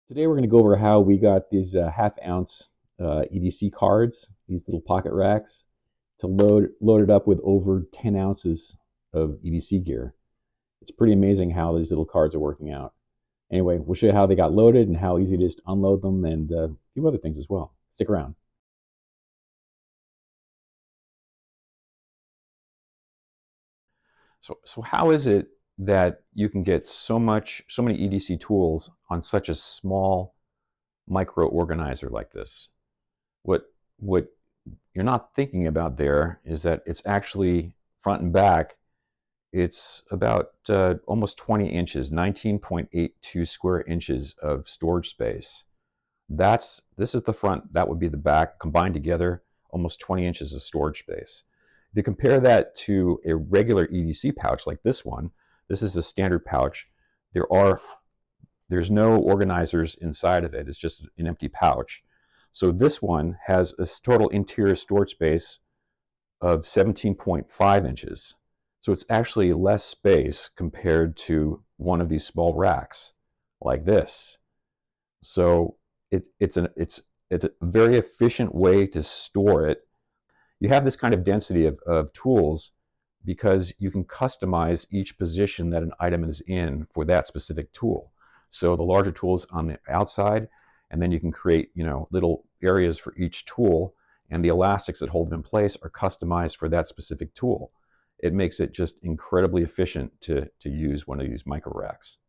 Today we're going to go over how we got these half-ounce EDC cards, these little pocket racks, to load it up with over 10 ounces of EDC gear. It's pretty amazing how these little cards are working out. Anyway, we'll show you how they got loaded and how easy it is to unload them and a few other things as well. Stick around. So how is it that you can get so many EDC tools on such a small micro organizer like this? What you're not thinking about there is that it's actually front and back. It's about almost 20 inches, 19.82 square inches of storage space. This is the front, that would be the back, combined together, almost 20 inches of storage space. If you compare that to a regular EDC pouch like this one, this is a standard pouch. There's no organizers inside of it. It's just an empty pouch. So this one has a total interior storage space of 17.5 inches. So it's actually less space compared to one of these small racks like this. So it's a very efficient way to store it. You have this kind of density of tools because you can customize each position that an item is in for that specific tool. So the larger tools on the outside, and then you can create, little areas for each tool, and the elastics that hold them in place are customized for that specific tool. It makes it just incredibly efficient to use one of these micro racks.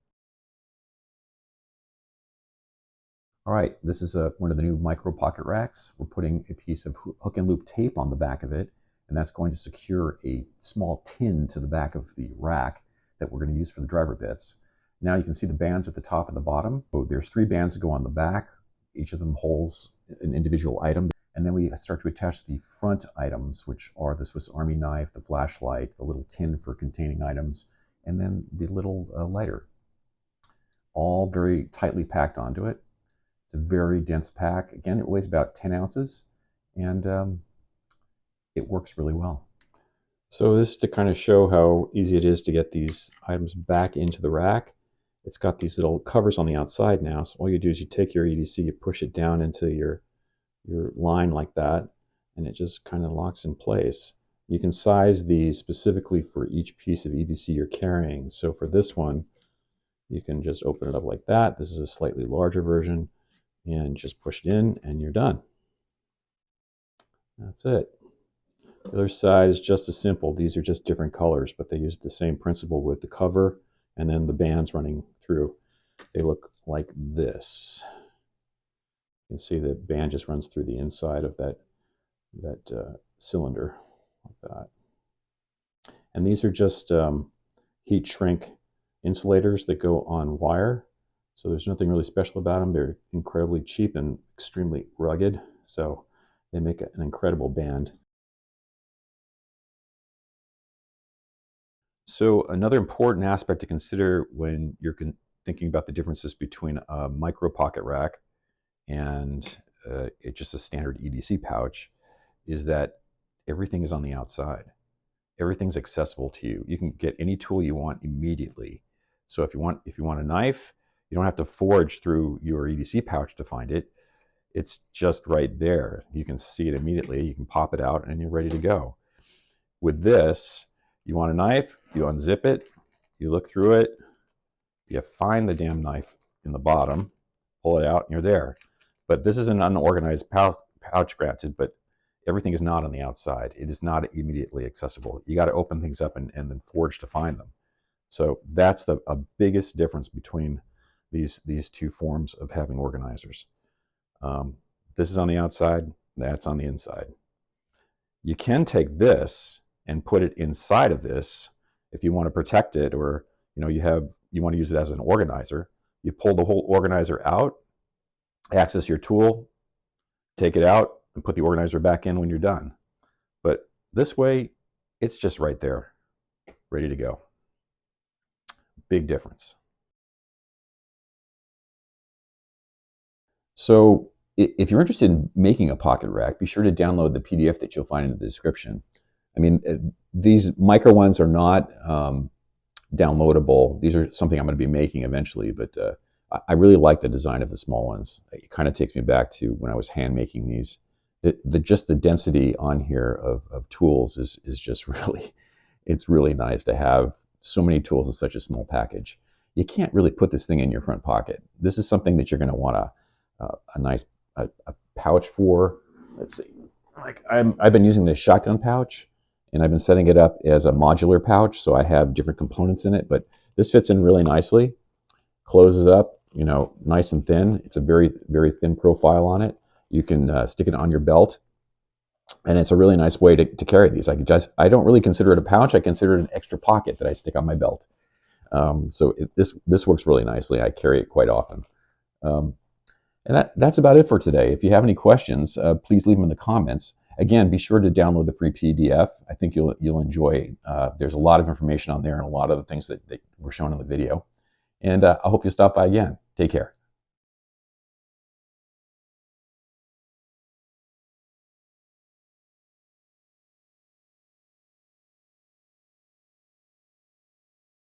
All right, this is one of the new micro pocket racks. We're putting a piece of hook and loop tape on the back of it, and that's going to secure a small tin to the back of the rack that we're going to use for the driver bits. Now you can see the bands at the top and the bottom. So there's 3 bands that go on the back. Each of them holds an individual item. And then we start to attach the front items, which are the Swiss Army knife, the flashlight, the little tin for containing items, and then the little lighter. All very tightly packed onto it. It's a very dense pack. Again, it weighs about 10 ounces, and it works really well. So this is to kind of show how easy it is to get these items back into the rack. It's got these little covers on the outside now, so all you do is you take your EDC, you push it down into your line like that, and it just kind of locks in place. You can size these specifically for each piece of EDC you're carrying. So for this one, you can just open it up like that. This is a slightly larger version, and just push it in, and you're done. That's it. The other side is just as simple. These are just different colors, but they use the same principle with the cover and then the bands running through. They look like this. You can see the band just runs through the inside of that cylinder like that. And these are just heat shrink insulators that go on wire. So there's nothing really special about them. They're incredibly cheap and extremely rugged. So they make an incredible band. So another important aspect to consider when you're thinking about the differences between a micro pocket rack and just a standard EDC pouch is that everything is on the outside. Everything's accessible to you. You can get any tool you want immediately. So if you want a knife, you don't have to forage through your EDC pouch to find it. It's just right there. You can see it immediately. You can pop it out and you're ready to go. With this, you want a knife, you unzip it, you look through it, you find the damn knife in the bottom, pull it out, and you're there. But this is an unorganized pouch, granted, but everything is not on the outside. It is not immediately accessible. You got to open things up and then forage to find them. So that's a biggest difference between these two forms of having organizers. This is on the outside, that's on the inside. You can take this and put it inside of this if you want to protect it, or you want to use it as an organizer. You pull the whole organizer out, access your tool, take it out, and put the organizer back in when you're done. But this way, it's just right there, ready to go. Big difference. So if you're interested in making a pocket rack, be sure to download the PDF that you'll find in the description. I mean, these micro ones are not downloadable. These are something I'm going to be making eventually, but I really like the design of the small ones. It kind of takes me back to when I was hand making these. Just the density on here of tools is just really, it's really nice to have so many tools in such a small package. You can't really put this thing in your front pocket. This is something that you're going to want a nice a pouch for. Let's see, like I've been using this shotgun pouch, and I've been setting it up as a modular pouch, so I have different components in it. But this fits in really nicely, closes up, you know, nice and thin. It's a very, very thin profile on it. You can stick it on your belt, and it's a really nice way to carry these. I don't really consider it a pouch. I consider it an extra pocket that I stick on my belt. This works really nicely. I carry it quite often. And that's about it for today. If you have any questions, please leave them in the comments. Again, be sure to download the free PDF. I think you'll enjoy. There's a lot of information on there and a lot of the things that were shown in the video. And I hope you'll stop by again. Take care.